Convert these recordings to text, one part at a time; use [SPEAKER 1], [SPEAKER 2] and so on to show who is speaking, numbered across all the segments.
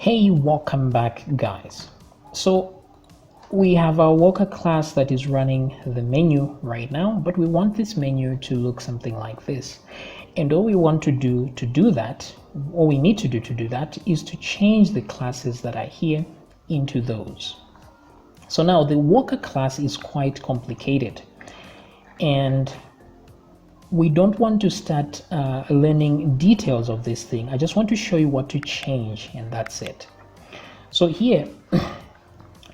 [SPEAKER 1] Hey, welcome back guys. So we have our worker class that is running the menu right now, but we want this menu to look something like this. And all we want to do that, all we need to do to do that is to change the classes that are here into those. So now the worker class is quite complicated, and we don't want to start learning details of this thing. I just want to show you what to change, and that's it. So here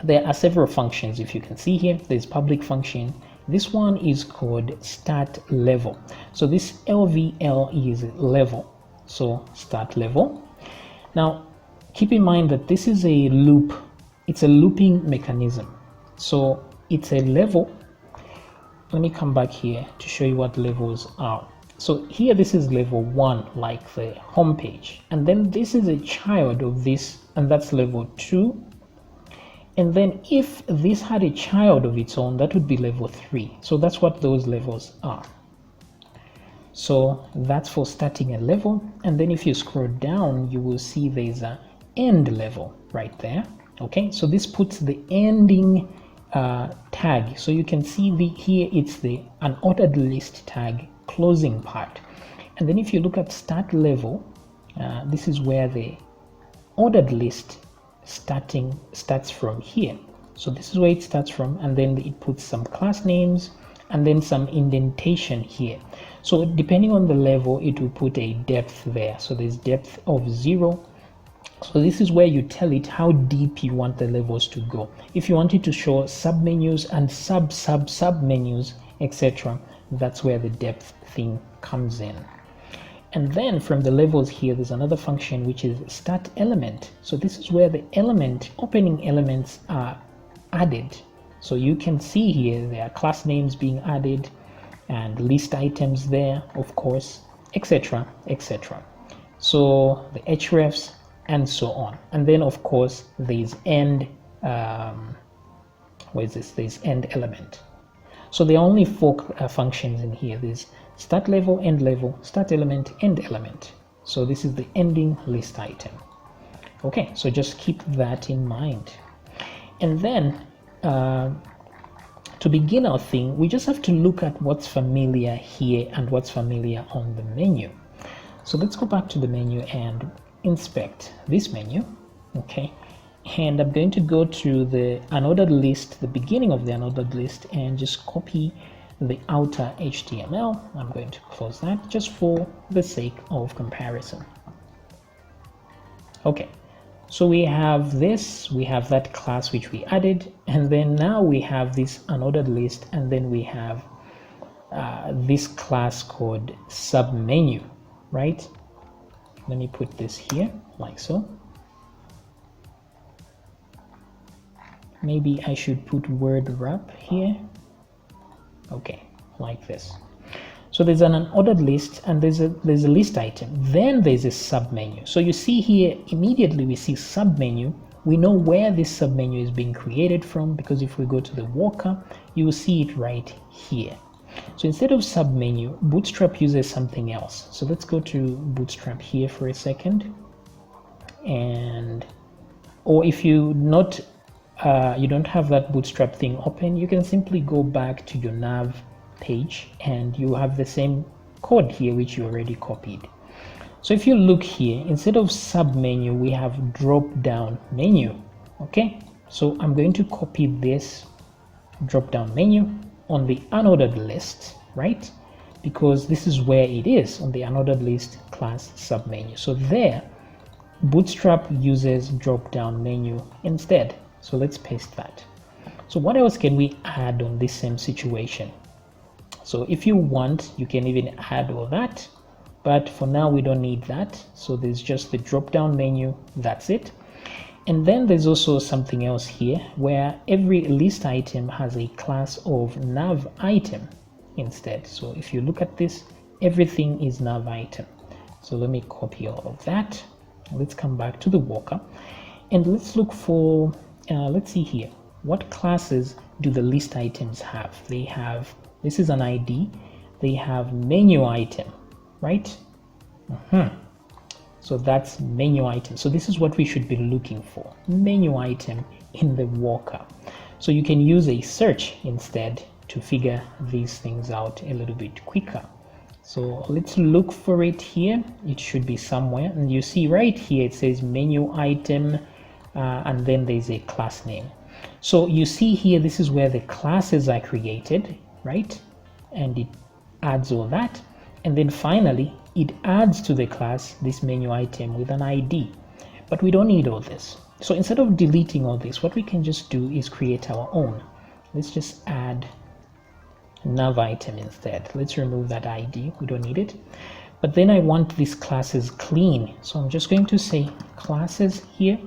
[SPEAKER 1] there are several functions. If you can see here, there's public function. This one is called start level. So this LVL is level, so start level. Now keep in mind that this is a loop. It's a looping mechanism, so it's a level. Let me come back here to show you what levels are. So here this is level 1, like the home page, and then this is a child of this, and that's level 2. And then if this had a child of its own, that would be level 3. So that's what those levels are. So that's for starting a level. And then if you scroll down, you will see there's an end level right there. Okay, so this puts the ending tag. So you can see here it's the unordered list tag closing part. And then if you look at start level, this is where the ordered list starts from here. So this is where it starts from, and then it puts some class names and then some indentation here. So depending on the level, it will put a depth there. So there's depth of 0. So this is where you tell it how deep you want the levels to go. If you want it to show submenus and submenus, etc., that's where the depth thing comes in. And then from the levels here, there's another function which is start element. So this is where the opening elements are added. So you can see here there are class names being added and list items there, of course, etc., etc. So the hrefs and so on. And then of course there's end there's end element. So there are only 4 functions in here. There's start level, end level, start element, end element. So this is the ending list item. Okay, so just keep that in mind. And then to begin our thing, we just have to look at what's familiar here and what's familiar on the menu. So let's go back to the menu and inspect this menu. Okay, and I'm going to go to the unordered list, the beginning of the unordered list, and just copy the outer HTML. I'm going to close that just for the sake of comparison. Okay, so we have this, we have that class which we added, and then now we have this unordered list, and then we have this class called submenu, right? Let me put this here like so. Maybe I should put word wrap here. Okay, like this. So there's an unordered list, and there's a list item. Then there's a submenu. So you see here, immediately we see submenu. We know where this submenu is being created from, because if we go to the worker, you will see it right here. So instead of submenu, Bootstrap uses something else. So let's go to Bootstrap here for a second. And, or if you don't have that Bootstrap thing open, you can simply go back to your nav page and you have the same code here which you already copied. So if you look here, instead of submenu, we have drop down menu. Okay, so I'm going to copy this drop down menu on the unordered list, right? Because this is where it is, on the unordered list class submenu. So there, Bootstrap uses drop down menu instead. So let's paste that. So what else can we add on this same situation? So if you want, you can even add all that, but for now we don't need that. So there's just the drop down menu, that's it. And then there's also something else here where every list item has a class of nav item instead. So if you look at this, everything is nav item. So let me copy all of that. Let's come back to the worker and let's look for let's see here, what classes do the list items have? They have, this is an ID, they have menu item, right? So that's menu item. So this is what we should be looking for, menu item in the worker. So you can use a search instead to figure these things out a little bit quicker. So let's look for it here. It should be somewhere, and you see right here it says menu item, and then there's a class name. So you see here, this is where the classes are created, right? And it adds all that, and then finally it adds to the class this menu item with an ID. But we don't need all this. So instead of deleting all this, what we can just do is create our own. Let's just add nav item instead. Let's remove that ID, we don't need it. But then I want these classes clean, so I'm just going to say classes here,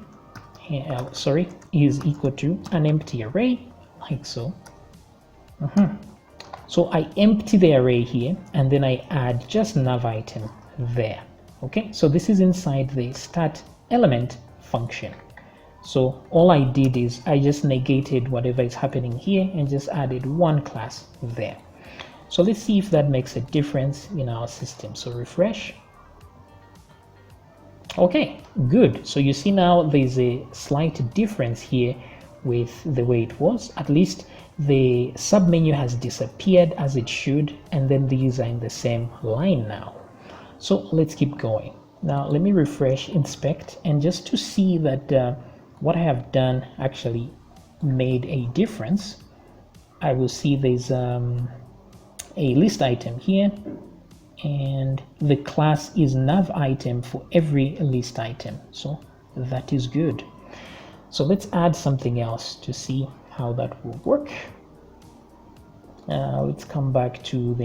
[SPEAKER 1] is equal to an empty array, like so. So I empty the array here, and then I add just nav item there. Okay, so this is inside the start element function. So all I did is I just negated whatever is happening here and just added one class there. So let's see if that makes a difference in our system. So refresh. Okay, good. So you see now there's a slight difference here with the way it was. At least the submenu has disappeared as it should, and then these are in the same line now. So let's keep going. Now let me refresh, inspect, and just to see that what I have done actually made a difference, I will see there's a list item here, and the class is nav item for every list item. So that is good. So let's add something else to see how that will work. Let's come back to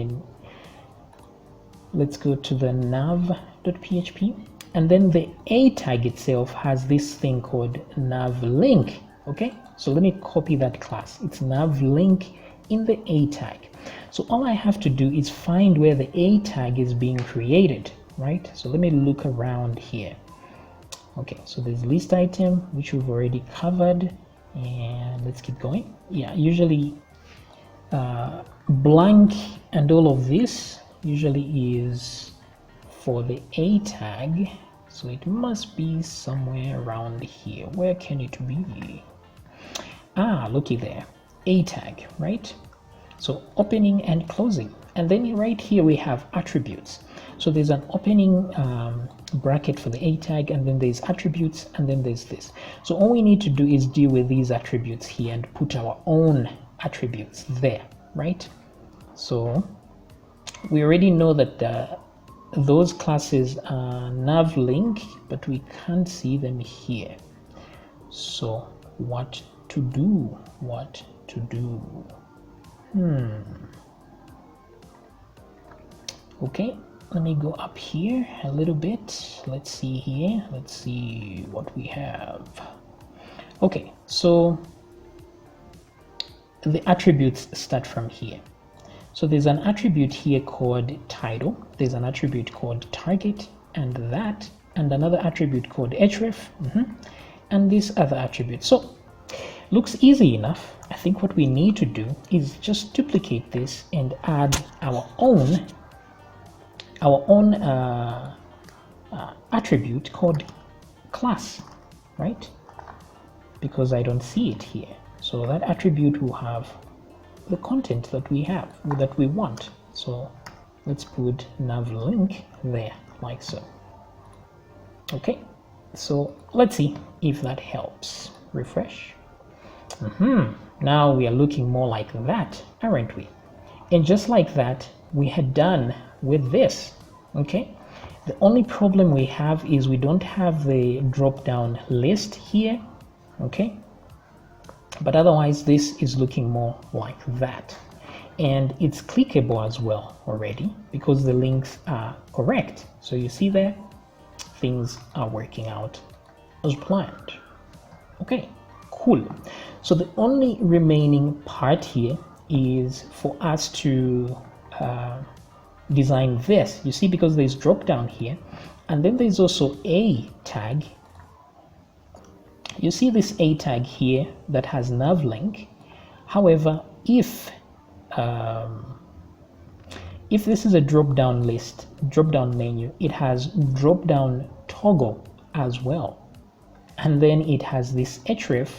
[SPEAKER 1] let's go to the nav.php, and then the a tag itself has this thing called nav link. Okay, so let me copy that class. It's nav link in the a tag. So all I have to do is find where the a tag is being created, right? So let me look around here. Okay, so there's list item, which we've already covered, and let's keep going. Yeah, usually blank and all of this usually is for the a tag, so it must be somewhere around here. Where can it be? Ah, looky there, a tag, right? So opening and closing, and then right here we have attributes. So there's an opening bracket for the a tag, and then there's attributes, and then there's this. So all we need to do is deal with these attributes here and put our own attributes there, right? So we already know that those classes are nav link, but we can't see them here. So what to do? Okay, let me go up here a little bit. Let's see here. Let's see what we have. Okay, so the attributes start from here. So there's an attribute here called title. There's an attribute called target, and that, and another attribute called href, and this other attribute. So looks easy enough. I think what we need to do is just duplicate this and add our own attribute called class, right? Because I don't see it here. So that attribute will have the content that we have, that we want. So let's put nav link there, like so. Okay, so let's see if that helps. Refresh. Now we are looking more like that, aren't we? And just like that, we had done with this. Okay, the only problem we have is we don't have the drop down list here. Okay, but otherwise this is looking more like that, and it's clickable as well already because the links are correct. So you see there, things are working out as planned. Okay, cool. So the only remaining part here is for us to design this. You see, because there's drop down here, and then there's also a tag. You see this a tag here that has nav link. However, if this is a drop down list, drop down menu, it has drop down toggle as well. And then it has this href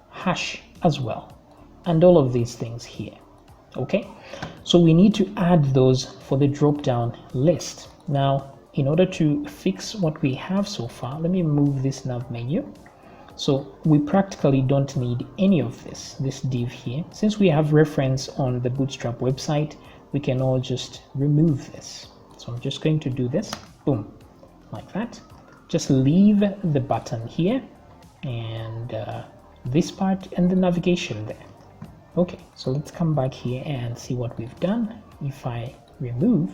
[SPEAKER 1] hash as well, and all of these things here. Okay, so we need to add those for the drop down list. Now, in order to fix what we have so far, let me move this nav menu. So we practically don't need any of this div here. Since we have reference on the Bootstrap website, we can all just remove this. So I'm just going to do this, boom, like that. Just leave the button here and this part and the navigation there. Okay, so let's come back here and see what we've done. If I remove,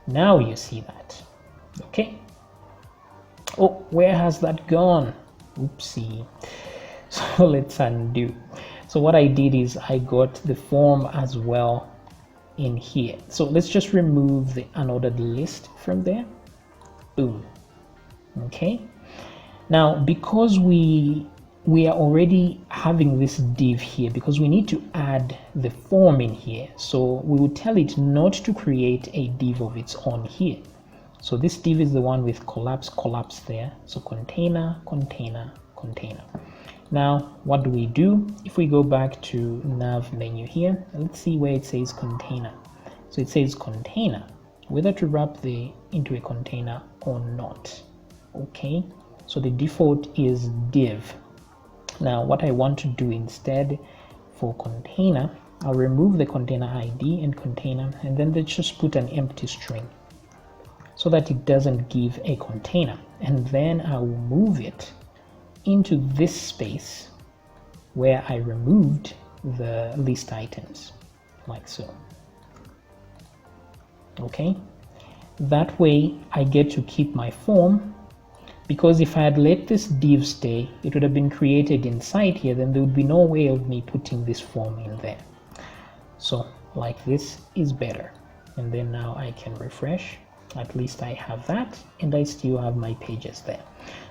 [SPEAKER 1] now you see that. Okay. Oh, where has that gone? Oopsie. So let's undo. So what I did is I got the form as well in here. So let's just remove the unordered list from there. Boom. Okay. Now, because we are already having this div here, because we need to add the form in here, so we will tell it not to create a div of its own here. So this div is the one with collapse there. So container, container, container. Now, what do? If we go back to nav menu here, let's see where it says container. So it says container, whether to wrap into a container or not. Okay, so the default is div. Now, what I want to do instead for container, I'll remove the container ID and container, and then let's just put an empty string so that it doesn't give a container. And then I will move it into this space where I removed the list items, like so. Okay, that way I get to keep my form, because if I had let this div stay, it would have been created inside here, then there would be no way of me putting this form in there. So like this is better. And then now I can refresh. At least I have that, and I still have my pages there.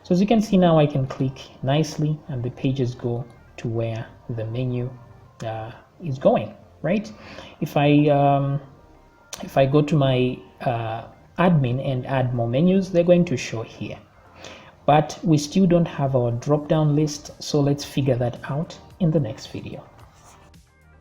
[SPEAKER 1] So as you can see now, I can click nicely and the pages go to where the menu is going, right? If I go to my admin and add more menus, they're going to show here. But we still don't have our drop-down list, so let's figure that out in the next video.